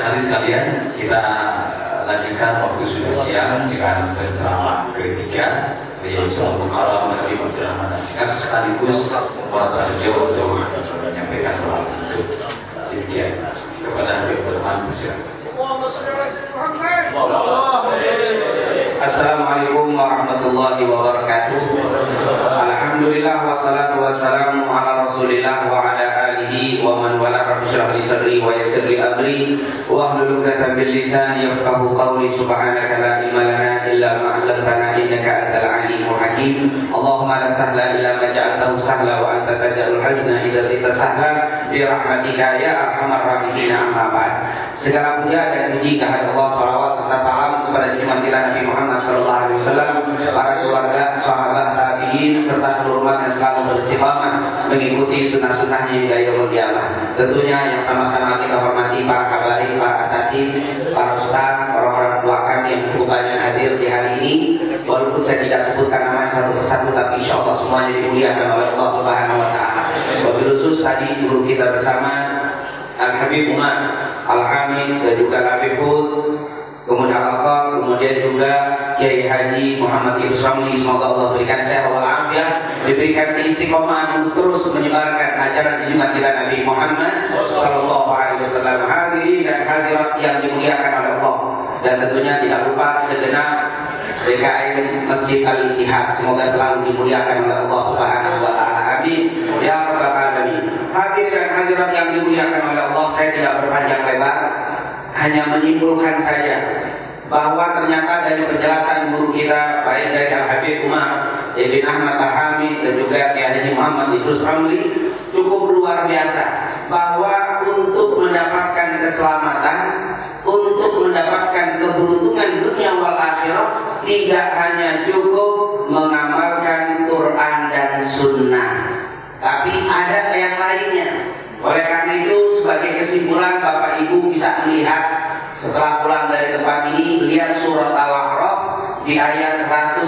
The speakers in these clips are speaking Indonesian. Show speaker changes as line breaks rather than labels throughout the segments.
hadirin sekalian, kita lanjutkan waktu sudah siang dengan penceramah ketiga yaitu Al-Mukarram dari Abdul Rahman As-Sikaf sekaligus moderator untuk menyampaikan doa untuk demikian kepada Habib Abdul Rahman.
Assalamualaikum warahmatullahi wabarakatuh. Alhamdulillah wassalatu wassalamu ala Rasulillah wa ala alihi wa man wala. Rabbi shrah li sadri wa yassir li amri wa hlul 'uqdatam min lisani yafqahu qawli. Subhanaka la ilma lana illa ma 'allamtana innaka antal alimul hakim. Allahumma la sahla illa ma ja'altahu sahla wa anta taj'alul hazna idza sita sahla bi rahmatika ya arhamar rahimin. Amma ba'd. Segala puja dan puji kehadirat Allah, salawat serta salam kepada junjungan kita Nabi Muhammad sallallahu alaihi wasallam, para keluarga, sahabat, tabi'in serta seluruh umat yang selalu beristiqamah mengikuti sunnah-sunnahnya hingga yaumul qiyamah. Tentunya yang sama-sama kita hormati para habaib, para asatidz, para ustaz, para orang tua kami yang cukup banyak hadir di hari ini. Walaupun saya tidak sebutkan nama satu persatu, tapi insya Allah semuanya dimuliakan oleh Allah Subhanahu Wa Taala. Wabil khusus tadi guru kita bersama Al-Habib Umar Al-Hamid dan juga Al-Habib Hud, kemudian Al-Qas, kemudian juga Kiai Haji Muhammad Ibn Ramli. Semoga Allah berikan sehat walafiat, diberikan istiqomah untuk terus menyebarkan ajaran junjungan kita Nabi Muhammad sallallahu alaihi wasallam. Hadirin dan hadirat yang dimuliakan oleh Allah, dan tentunya tidak lupa segenap DKM Masjid Al-Ittihad, semoga selalu dimuliakan oleh Allah Subhanahu wa taala. Amin ya rabbal alamin. Hadirin dan hadirat yang dimuliakan oleh Allah, saya tidak berpanjang lebar, hanya menyimpulkan saja bahwa ternyata dari penjelasan guru kita baik dari Al-Habib Umar Ibn Ahmad Al-Hamid dan juga Kiai Haji Muhammad Ibn Ramli cukup luar biasa, bahwa untuk mendapatkan keselamatan, untuk mendapatkan keberuntungan dunia wal akhirah, tidak hanya cukup mengamalkan Quran dan Sunnah, tapi ada yang lainnya. Oleh karena itu, sebagai kesimpulan, Bapak Ibu bisa melihat setelah pulang dari tempat ini, lihat surat Al-A'raf di ayat 157.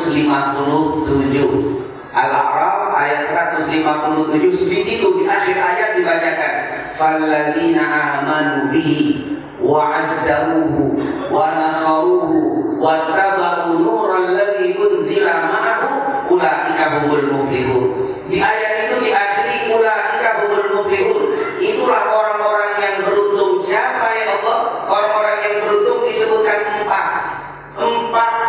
Al-A'raf ayat 157, di situ di akhir ayat dibacakan, "Falladzina amanu bihi wa 'azzaruhu wa nasaruhu wa tabau nural ladzi unzila ma'ahu ulaika humul muflihun." Di ayat itu diakhiri ulaika humul muflihun. Itulah orang-orang yang beruntung. Siapa ya Allah? Orang-orang yang beruntung disebutkan empat.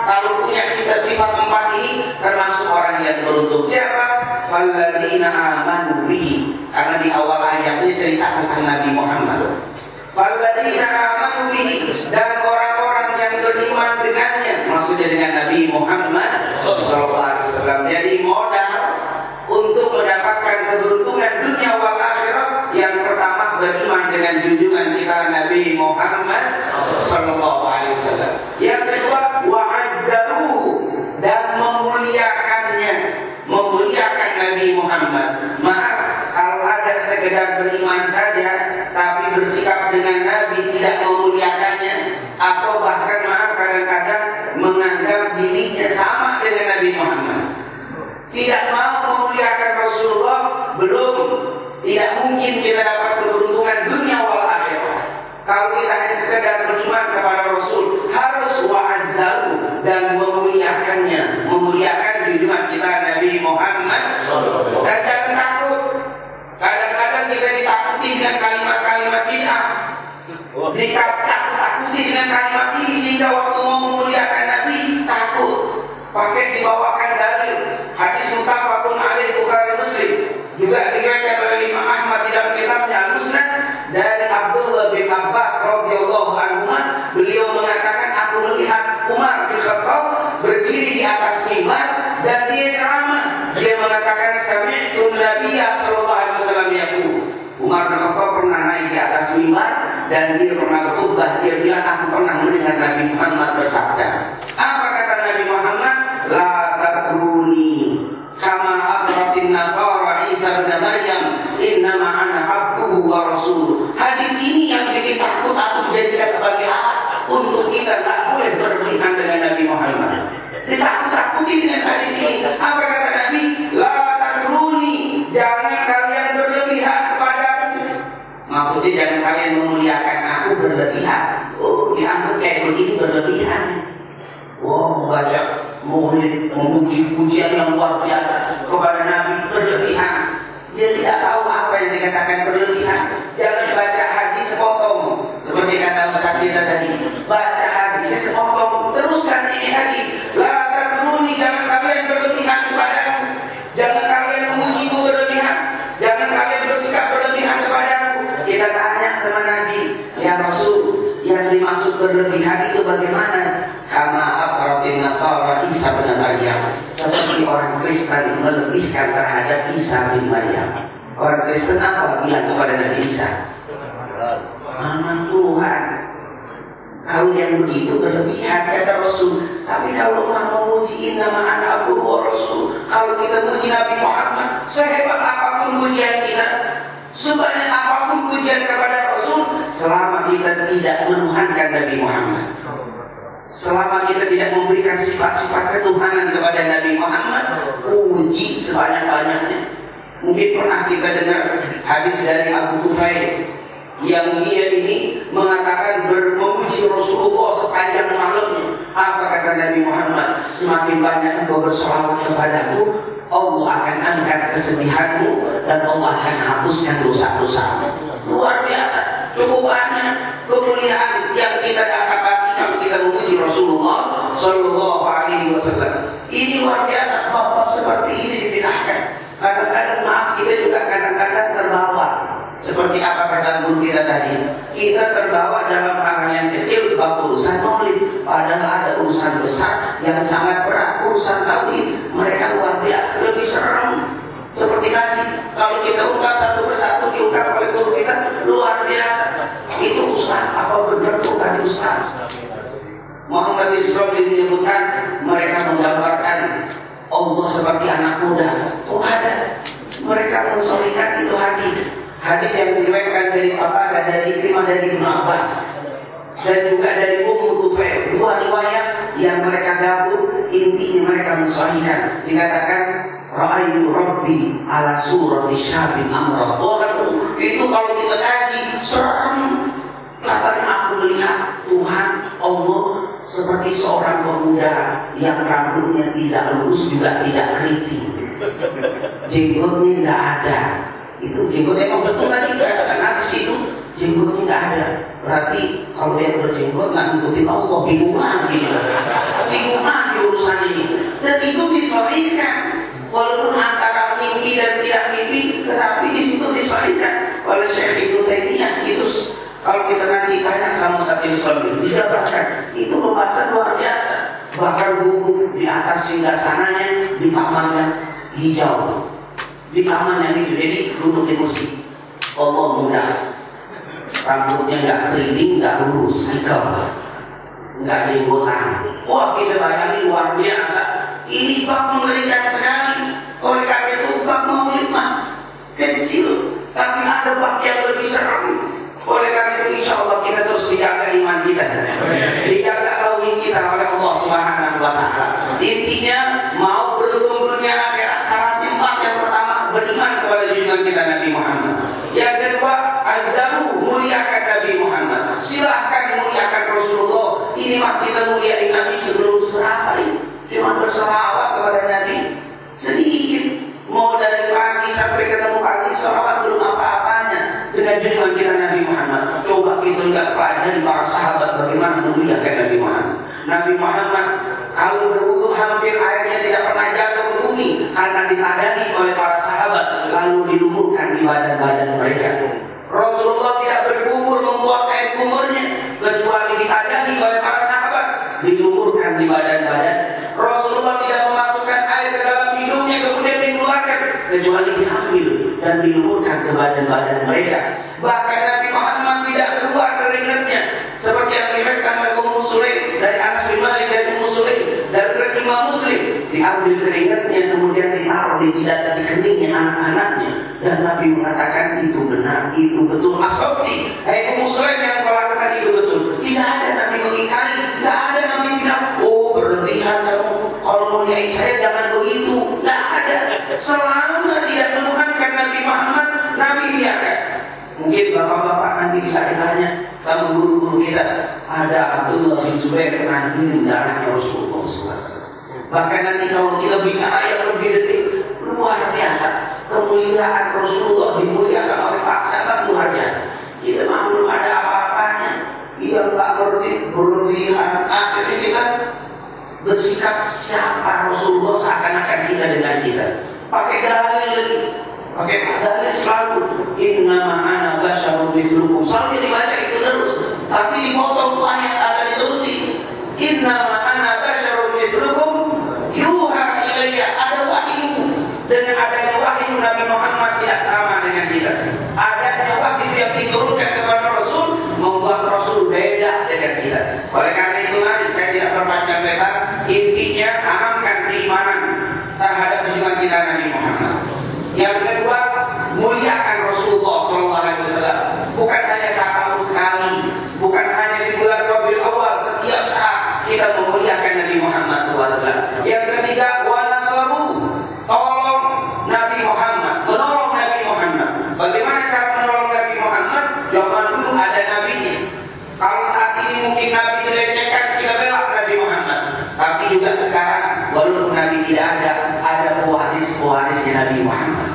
Kalau punya kita sifat empat ini termasuk orang yang beruntung. Siapa? Falladzina amanu bihi. Karena di awal ayat ini cerita tentang Nabi Muhammad. Falladzina amanu bihi, dan orang-orang yang beriman dengannya, maksudnya dengan Nabi Muhammad sallallahu alaihi wasallam. Jadi modal untuk mendapatkan keberuntungan dunia wal akhirah, yang pertama beriman dengan junjungan kita Nabi Muhammad sallallahu alaihi wasallam. Yang kedua wa'azzaruhu, dan memuliakannya, memuliakan Nabi Muhammad. Maaf kalau ada sekedar beriman saja tapi bersikap dengan Nabi tidak memuliakannya, atau bahkan maaf kadang-kadang menganggap dirinya sama dengan Nabi Muhammad, tidak mau memuliakan Rasulullah, belum, tidak mungkin kita dapat keberuntungan dunia wal akhirah. Kalau kita hanya sekedar beriman kepada Rasul, harus wa'azzaru, dan memuliakannya, memuliakan junjungan kita Nabi Muhammad. Dan jangan takut, kadang-kadang kita ditakuti dengan kalimat-kalimat bid'ah, ditakuti dengan kalimat ini, sehingga waktu mau memuliakan Nabi takut, pakai dibawakan dalil hadis muttafaqun alaih Bukhari Muslim, juga diriwayatkan oleh Imam Ahmad di dalam kitabnya Al-Musnad dari Abdullah bin Abbas radhiyallahu anhu. Beliau mengatakan, aku melihat Umar bin Khattab berdiri di atas mimbar dan dia ceramah. Dia mengatakan, sami'tu Nabiyya sallallahu alaihi wasallam yaqul. Umar bin Khattab pernah naik di atas mimbar dan dia pernah berkhutbah. Dia bilang, aku pernah mendengar Nabi Muhammad bersabda. Apa kata Nabi Muhammad? La tatruni kama atratin nasara Isa bin Maryam, innama ana abduhu wa rasuluh. Hadis ini yang bikin takut aku jadikan sebagai alat untuk kita tak boleh berlebihan dengan Nabi Muhammad. Ditakut-takuti dengan hadis ini. Apa kata Nabi? La tatruni, jangan kalian berlebihan kepadaku. Maksudnya jangan kalian memuliakan aku berlebihan. berlebihan. Oh, dianggap kayak begini berlebihan. Wah, membaca maulid, memuji pujian yang luar biasa kepada Nabi berlebihan. Dia tidak tahu apa yang dikatakan berlebihan. Jangan baca hadis sepotong, seperti kata Ustaz kita tadi. Baca hadisnya sepotong, teruskan ini hadis. La tatruni, jangan kalian berlebihan kepadaku. Jangan kalian memujiku berlebihan. Jangan kalian bersikap berlebihan kepadaku. Kita tanya sama Nabi, ya Rasul, yang dimaksud berlebihan itu bagaimana? Kama aqratin nasara Isa bin Maryam, seperti orang Kristen melebihkan terhadap Isa bin Maryam. Orang Kristen apa bilang kepada Nabi Isa? Anak Tuhan. Kalau yang begitu berlebihan, kata Rasul. Tapi kalau mau memuji nama anak Abu Rasul, kalau kita muji Nabi Muhammad, sehebat apapun pujian kita, sebanyak apapun pujian kepada Rasul, selama kita tidak menuhankan Nabi Muhammad, selama kita tidak memberikan sifat-sifat ketuhanan kepada Nabi Muhammad, puji sebanyak-banyaknya. Mungkin pernah kita dengar hadis dari Abu Tufail yang dia ini mengatakan memuji Rasulullah sepanjang malamnya. Apa kata Nabi Muhammad? Semakin banyak engkau bersolawat kepadaku, Allah akan angkat kesedihanmu dan Allah akan hapuskan dosa-dosamu. Luar biasa, cukup banyak kemuliaan yang kita dapati kalau kita memuji Rasulullah Sallallahu Alaihi Wasallam. Ini luar biasa. Bab-bab seperti ini dipindahkan. Kadang-kadang maaf, kita juga kadang-kadang terbawa. Seperti apa kata guru kita tadi, kita terbawa dalam hal yang kecil, bab urusan maulid, padahal ada urusan besar yang sangat berat, urusan tauhid. Mereka luar biasa, lebih serem. Seperti tadi, kalau kita ungkap satu persatu diungkap oleh guru kita, luar biasa. Itu ustaz, apa benar tuh tadi ustaz? Muhammad Isrofi menyebutkan mereka menggambarkan Allah seperti anak muda. Oh ada, mereka mensolihkan itu hadis. Hadis yang diriwayatkan dari Papa dan dari Ikrimah dari Ibnu Abbas dan juga dari Ummu Tufail. Dua riwayat yang mereka gabung, intinya mereka mensahihkan. Dikatakan Ra'aitu Rabbi ala surati syabin amra. Itu kalau kita kaji serem. Katanya aku melihat Tuhan Allah seperti seorang pemuda yang rambutnya tidak lurus juga tidak keriting, jenggotnya tidak ada. Itu jenggot emang betul tadi dikatakan hadis itu jenggotnya nggak ada. Berarti kalau dia berjenggot nggak ngikutin Allah, bingung lagi, bingung lagi urusan ini. Dan itu disahihkan, walaupun antara mimpi dan tidak mimpi, tetapi di situ disahihkan oleh Syekh Ibnu Taimiyah. Itu kalau kita nanti tanya sama Ustaz Ibnu didapatkan itu pembahasan luar biasa. Bahkan buku di atas singgasananya dipamankan hijau. Di taman yang itu, jadi duduk di kursi. Allah muda, rambutnya nggak keriting, nggak lurus, ikal, nggak jenggotan. Wah, kita bayangin luar biasa. Ini bab mengerikan sekali. Oleh karena itu bab maulid mah kecil, tapi ada bab yang lebih serem. Oleh karena itu insya Allah kita terus dijaga iman kita, dijaga tauhid kita oleh Allah Subhanahu Wa Taala. Intinya mau beruntung dunia akhirat syaratnya empat. Yang pertama beriman kepada junjungan kita Nabi Muhammad. Yang kedua azzamu, muliakan Nabi Muhammad. Silahkan muliakan Rasulullah. Ini mah kita muliakan Nabi sebelum seberapa ini. Cuma berselawat kepada Nabi sedikit. Mau dari pagi sampai ketemu pagi selawat belum apa-apanya dengan junjungan kita Nabi Muhammad. Coba kita lihat pelajari para sahabat bagaimana memuliakan Nabi Muhammad. Nabi Muhammad kalau berwudu hampir airnya tidak pernah jatuh ke bumi karena ditadani oleh para sahabat lalu dilumurkan di badan-badan mereka. Rasulullah tidak berkumur membuat air kumurnya kecuali ditadani oleh para sahabat dilumurkan di badan-badan. Rasulullah tidak memasukkan air ke dalam hidungnya kemudian dikeluarkan kecuali diambil dan dilumurkan ke badan-badan mereka. Bahkan Nabi Muhammad tidak keluar keringatnya seperti yang diriwayatkan oleh Ummu Sulaim dari Anas bin Malik dari Ummu Sulaim dari Imam Muslim, diambil keringatnya kemudian ditaruh di jidat dan di keningnya anak-anaknya dan Nabi mengatakan itu benar, itu betul. Asabti, Ummu Sulaim yang melakukan itu betul. Tidak ada Nabi mengingkari, tidak ada Nabi bilang oh berlebihan kamu kalau muliai saya jangan begitu. Tidak ada. Selama tidak menuhankan Nabi Muhammad, Nabi biarkan. Mungkin bapak-bapak nanti bisa ditanya sama sama guru-guru kita. Ada Abdullah bin Zubair pernah minum darahnya Rasulullah SAW. Bahkan nanti kalau kita bicara yang lebih detil, luar biasa. Kemuliaan Rasulullah dimuliakan oleh para sahabat luar biasa. Kita mah belum ada apa-apanya. Dia tak berlebihan. Akhirnya kita bersikap siapa Rasulullah seakan-akan kita dengan kita. Pakai dalil lagi. Pakai dalil selalu. Innama ana basyarun mithlukum. Selalu dibaca itu terus. Tapi dipotong tuh ayat akan diterusin. Innama ana basyarun mithlukum yuha ilayya. Ada wahyu. Dengan adanya wahyu Nabi Muhammad tidak sama dengan kita. Adanya wahyu yang diturunkan kepada Rasul membuat Rasul beda dengan kita. Oleh karena itu mari saya tidak berpanjang lebar. Intinya tanamkan keimanan terhadap junjungan kita Nabi Muhammad. Yang kedua, muliakan Rasulullah SAW. Bukan hanya tahun sekali, bukan hanya di bulan Rabiul Awal, setiap saat kita memuliakan Nabi Muhammad SAW. Yang ketiga, wanasaru, tolong Nabi Muhammad, menolong Nabi Muhammad. Bagaimana cara menolong Nabi Muhammad? Zaman dulu ada nabinya. Kalau saat ini mungkin Nabi dilecehkan, kita bela Nabi Muhammad. Tapi juga sekarang, walaupun Nabi tidak ada pewaris-pewarisnya Nabi Muhammad.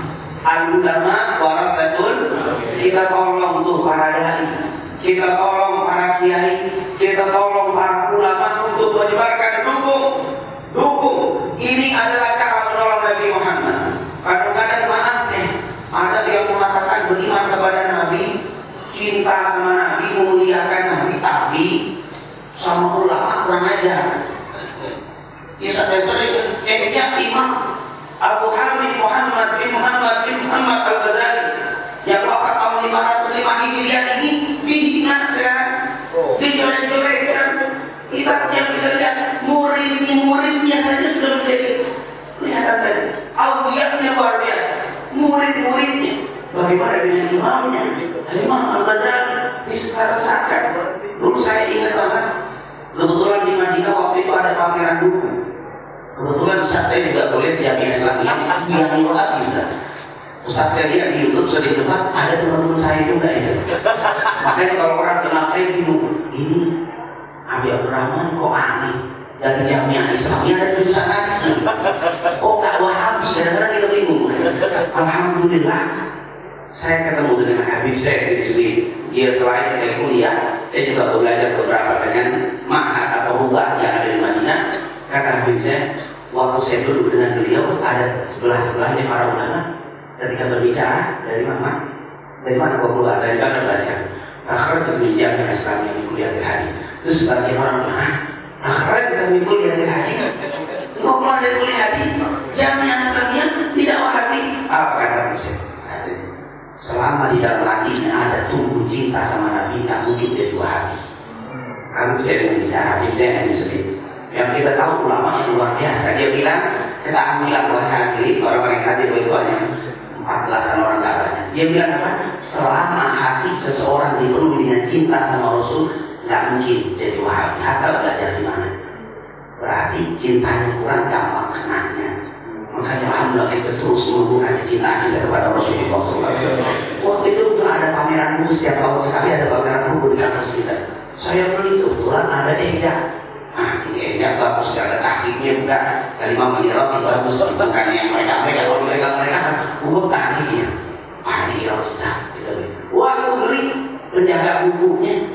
Al-ulama warathatul, kita tolong tuh para dai, kita tolong para kiai, kita tolong para ulama untuk menyebarkan dukung. Ini adalah cara menolong Nabi Muhammad. Kadang-kadang maaf nih, ada yang mengatakan beriman kepada Nabi, cinta sama Nabi, memuliakan Nabi, tapi sama ulama kurang ajar. Kisah sering Imam Abu Hamid Muhammad bin Muhammad Al-Ghazali yang wafat tahun 505 Hijriah ini dihina sekarang, dicoret-coretkan. Kita lihat muridnya saja sudah menjadi kelihatan tadi. Awliyahnya luar biasa, murid-muridnya. Bagaimana dengan imamnya? Imam Al-Ghazali disesatkan. Dulu saya ingat banget, kebetulan di Madinah waktu itu ada pameran buku. Kebetulan saat saya juga boleh Jamiah Islamiyah yang luar biasa. Saat saya lihat di YouTube sedih debat, ada teman-teman saya juga ya. Makanya kalau orang kenal saya bingung, ini Abi Abdurrahman kok aneh dari Jamiah Islamiyah ada tulisan hadis nih. Kok nggak Wahabi? Kadang-kadang kita bingung. Alhamdulillah, saya ketemu dengan Habib saya di sini. Dia selain saya kuliah, saya juga belajar beberapa dengan ma'had atau rubah yang ada di Madinah. Kata Habib saya, waktu saya duduk dengan beliau, ada sebelah-sebelahnya para ulama. Ketika berbicara, dari mana kau keluar? Dari mana belajar? Akhirnya di Jamiah Islamiyah di kuliah hadis. Terus sebagian orang bilang, akhirnya di kuliah hadis. Kau keluar dari kuliah hadis? Jamiah Islamiyah tidak Wahabi. Apa kata Habib saya? Selama di dalam hatinya ada tumbuh cinta sama Nabi, tak mungkin jadi Wahabi. Habib saya berbicara, Habib saya yang disebut. Yang kita tahu ulama yang luar biasa. Dia bilang, kita ambil orang hadir, orang-orang yang hadir itu hanya 14-an orang tak banyak. Dia bilang apa? Selama hati seseorang dipenuhi dengan cinta sama Rasul, tak mungkin jadi Wahabi. Hatta belajar di mana? Berarti cintanya kurang, gampang kenanya. Makanya alhamdulillah kita terus menumbuhkan kecintaan kita kepada Rasulullah SAW. Waktu itu ada pameran buku, setiap tahun sekali ada pameran buku di kampus kita. Saya beli, kebetulan ada ini bagus, ada tahqiqnya bukan dari Imam Al-Iraqi bagus, bukan yang mereka kalau mereka buku tahqiqnya. Ini kita waktu beli penjaga bukunya,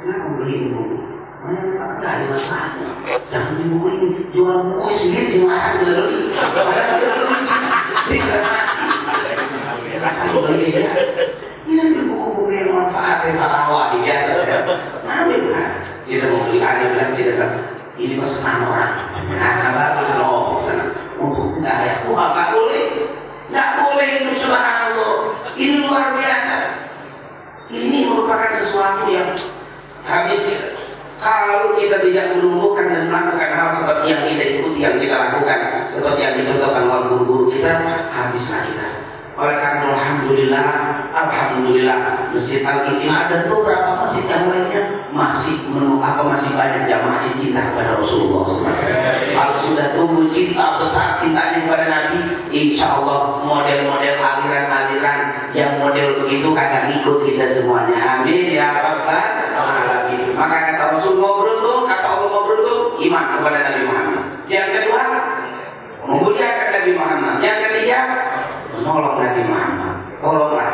kenapa beli buku? Mana ada masalahnya? Jangan beli buku ini, jual buku sendiri dimakan kita beli. Ini buku-buku yang manfaat, yang tawa di kita mau beli ada bilang tidak ini pesanan orang. Nah, baru sana untuk tidak ada. Nggak boleh itu subhanallah. Ini luar biasa. Ini merupakan sesuatu yang habis. Kalau kita tidak menumbuhkan dan melakukan hal seperti yang kita ikuti, yang kita lakukan, seperti yang dicontohkan oleh guru-guru kita, habislah kita. Oleh karena alhamdulillah Masjid Al-Ittihad dan beberapa masjid yang lainnya masih banyak jamaah yang cinta kepada Rasulullah SAW. Kalau sudah tumbuh cinta besar cintanya kepada Nabi, insya Allah model-model aliran-aliran yang model begitu kagak ikut kita semuanya. Amin ya rabbal alamin. Maka kata Rasul mau beruntung, kata Allah mau beruntung, iman kepada Nabi Muhammad. Yang kedua, memuliakan Nabi Muhammad. Yang ketiga, menolong Nabi Muhammad. Tolonglah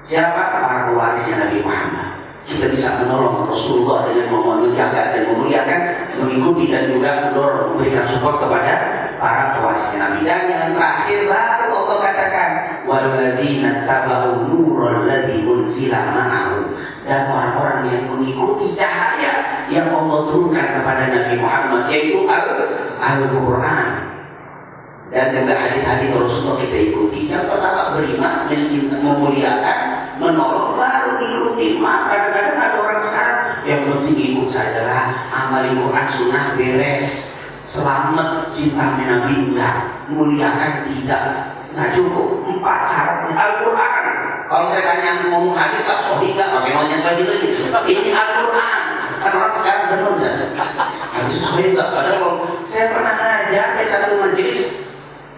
siapa para pewarisnya Nabi Muhammad. Kita bisa menolong Rasulullah dengan menjaga dan memuliakan, mengikuti dan juga mendorong, memberikan support kepada para pewarisnya Nabi. Dan yang terakhir baru Allah katakan, walladzina tabau nurul ladzi unzila ma'ahu, dan orang-orang yang mengikuti cahaya yang Allah turunkan kepada Nabi Muhammad, yaitu Al-Quran. Dan juga hadis-hadis Rasulullah kita ikuti. Yang pertama beriman, mencintai, memuliakan, menolong, baru ikuti. Kadang-kadang ada orang sekarang yang penting ikut sajalah, amalin Quran sunnah beres, selamat cinta Nabi enggak, muliakan tidak, nggak cukup. 4 syaratnya Al-Quran. Kalau saya tanya ngomong hadis tak sahih nggak, bagaimana sahih itu? Ini Al-Quran. Kan orang sekarang benar nggak? Hadis sahih nggak? Padahal saya pernah ngajar di satu majelis.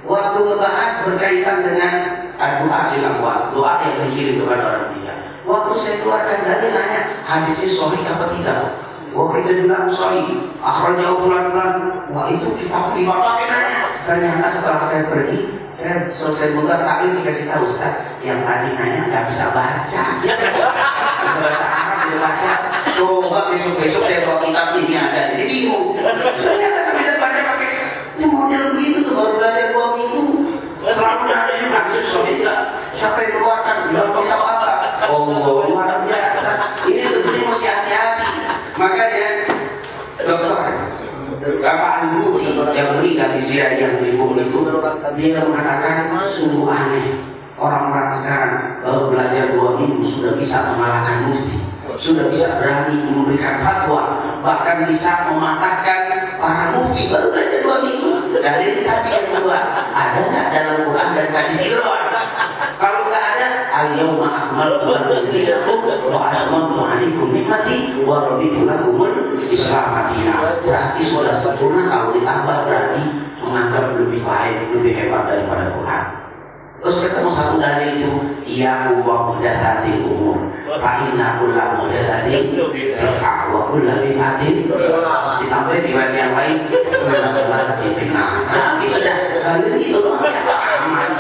Waktu membahas berkaitan dengan doa di lambang, doa yang dikirim kepada orang meninggal. Waktu saya keluarkan dari nanya, hadisnya sahih apa tidak? Wah kita bilang sahih. Akhirnya bulan-bulan, wah itu kitab 5 pakai nanya. Ternyata setelah saya pergi, saya selesai mudah taklim dikasih tahu Ustaz, yang tadi nanya nggak bisa baca. Bahasa Arab dia baca. Coba besok-besok saya bawa kitab ini ada, jadi bingung. Ternyata nggak bisa baca pakai. Ini model begitu tuh, baru belajar 2 minggu. Selalu ada yang hadis sahih enggak? Siapa yang keluarkan? Bilang kita apa? Oh, luar biasa. Ini tentunya mesti hati-hati. Makanya dokter Bapak Al-Buri yang meninggal di Syria yang dibunuh itu, dia mengatakan sungguh aneh. Orang-orang sekarang baru belajar 2 minggu sudah bisa mengalahkan mufti, sudah bisa berani memberikan fatwa, bahkan bisa mematahkan para mufti baru belajar 2 minggu. Dari tadi yang kedua, ada nggak dalam Quran dan hadis? Kalau nggak ada, al-yawma akmaltu lakum dinakum wa atmamtu alaikum nikmati wa raditu lakumul Islam dinan. Berarti sudah sempurna. Kalau ditambah berarti menganggap lebih baik, lebih hebat daripada Quran. Terus ketemu satu dalil itu, iya wa mudahatil umur. Fa inna kulla mudahatin bid'ah wa kulla bid'atin ditambah di bagian yang lain menambah fitnah. Tapi sudah dalil itu aman.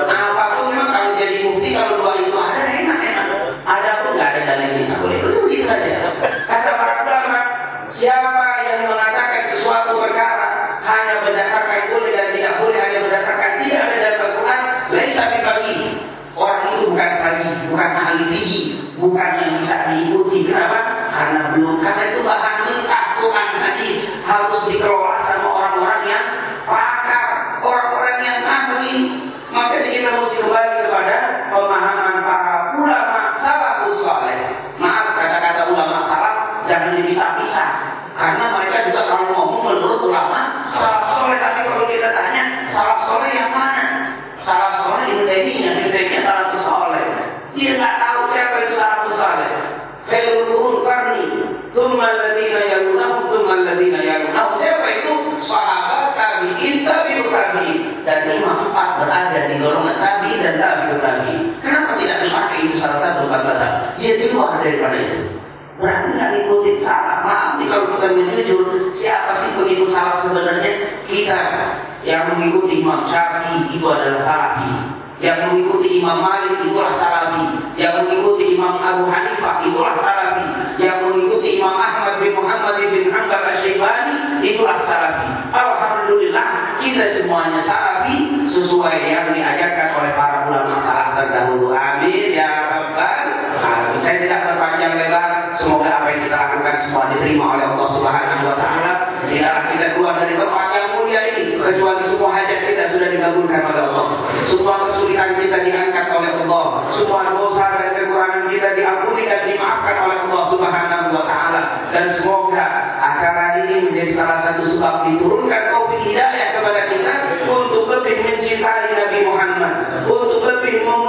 Apapun memang kalau jadi bukti kalau dua itu ada enak-enak. Ada pun nggak ada dalilnya boleh itu begitu saja. Kata para ulama, siapa yang mengatakan sesuatu perkara hanya berdasarkan boleh dan tidak boleh, hanya berdasarkan tidak ada dalam Al-Quran, laisa bifaqih. Orang itu bukan faqih, bukan ahli fikih, bukan yang bisa diikuti. Kenapa? Karena itu bahan mentah Quran hadis harus dikelola sama orang-orang yang pakar, orang-orang yang ahli. Makanya kita mesti kembali kepada pemahaman para ulama salafus saleh. Maaf kata-kata ulama salaf jangan dipisah-pisah, karena mereka juga kalau ngomong menurut ulama salaf saleh. Tapi kalau kita tanya salaf saleh yang mana? Salaf saleh intinya salafus saleh. Dia nggak tahu siapa itu salafus saleh. Khairul qurun qarni, tsumma alladziina yalunahum, tsumma alladziina yalunahum. Siapa itu? Sahabat, tabi'in, tabi'ut tabi'in. Dan imam 4 berada di golongan tabi'in dan tabi'ut tabi'in. Kenapa tidak dipakai itu salah satu kata? Dia di luar daripada itu. Berarti nggak ngikutin salaf. Maaf nih kalau kita menjujur, siapa sih pengikut salaf sebenarnya? Kita yang mengikuti Imam Syafi'i itu adalah salafi, yang mengikuti Imam Malik itulah salafi, yang mengikuti Imam Abu Hanifah itulah salafi, yang mengikuti Imam Ahmad bin Muhammad bin Hanbal Asy-Syaibani itulah salafi. Alhamdulillah kita semuanya salafi sesuai yang diajarkan oleh para ulama salaf terdahulu. Amin ya rabbal alamin. Saya tidak berpanjang lebar. Semoga apa yang kita lakukan semua diterima oleh Allah Subhanahu wa taala. Tidaklah kita keluar dari tempat yang mulia ini kecuali semua hajat kita sudah dikabulkan oleh Allah. Semua kesulitan kita diangkat oleh Allah. Semua dosa dan kekurangan kita diampuni dan dimaafkan oleh Allah Subhanahu wa taala. Dan semoga acara ini menjadi salah satu sebab diturunkan taufik hidayah kepada kita untuk lebih mencintai Nabi Muhammad, untuk lebih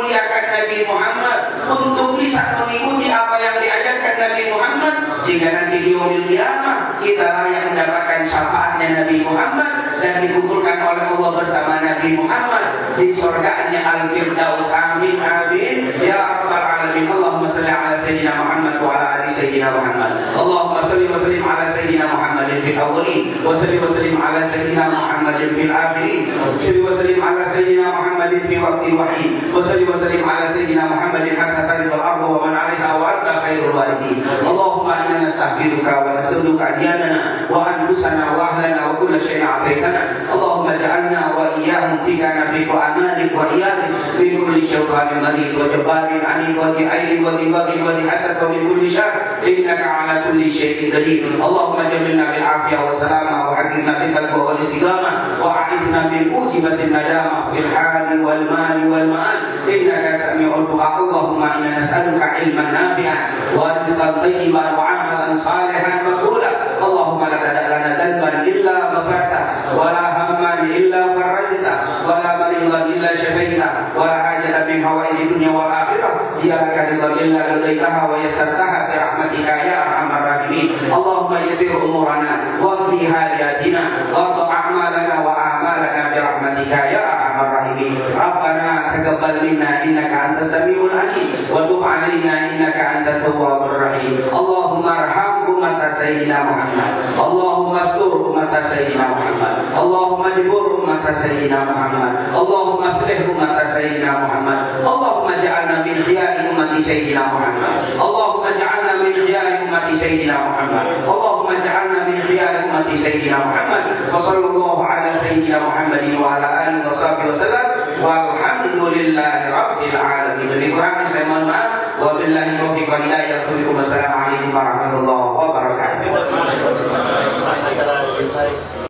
memuliakan Nabi Muhammad, untuk bisa mengikuti apa yang diajarkan Nabi Muhammad, sehingga nanti di yaumil qiyamah kita layak mendapatkan syafaatnya Nabi Muhammad dan dikumpulkan oleh Allah bersama Nabi Muhammad di surganya Al-Firdaus. Amin amin ya rabbal alamin. Allahumma salli ala sayyidina Muhammad wa ala ali sayyidina Muhammad. Allahumma salli wa sallim ala sayyidina Muhammadin fil awwalin wa salli wa sallim ala sayyidina Muhammadin fil akhirin wa salli wa sallim ala sayyidina Muhammadin fi waqtil wahyi wa salli wa sallim ala sayyidina Muhammadin hatta taridul ardu wa man 'alaiha wa anta khairul warithin. Allahumma inna nastaghfiruka wa nas'aluka diyanana wa anfusana wa ahlana wa kulla shay'in 'ataitana. Allahumma ja'alna wa iyyahum fi kanafika wa amanik wa iyadik min kulli syaitanin marid wa jabbarin 'anid wa di'ain wa dibaghin wa dihasad wa min kulli syarr innaka 'ala kulli syai'in qadir. Allahumma jamilna bil afiyah wa salama wa hakimna bil taqwa wal istiqamah wa a'idna min ujibatin nadamah fil hali wal mali wal ma'al innaka sami'ud du'a. Allahumma inna nas'aluka ilman nafi'an wa rizqan thayyiban wa 'amalan salihan maqbulan. Allahumma la tada' lana dhanban illa ghafarta wa la hamman illa farajta wa la maridan illa shafaita wa la hajatan min hawaiji dunya wal akhirah iyyaka ridha illa qadaitaha wa yassartaha bi rahmatika ya arhamar rahimin. Allahumma yassir umurana wa fi hayatina wa a'malana wa a'malana bi rahmatika ya arhamar rahimin. Rabbana taqabbal minna innaka antas samiul alim wa tub 'alaina innaka antat tawwabur rahim. Allahumma arham umat sayyidina Muhammad. Allahumma astur umat sayyidina Muhammad. Allahumma jibur umat sayyidina Muhammad. Allahumma aslih umat sayyidina Muhammad. Allahumma ja'alna min khiyari umat sayyidina Muhammad. Allahumma ja'alna min khiyari umat sayyidina Muhammad. Allahumma ja'alna min khiyari umat sayyidina Muhammad. Wa sallallahu ala sayyidina Muhammadin wa ala alihi wa sahbihi wasallam. Walhamdulillahi rabbil alamin. Lebih kurang saya mohon maaf. Wabillahi taufiq wal hidayah. Wassalamualaikum warahmatullahi wabarakatuh.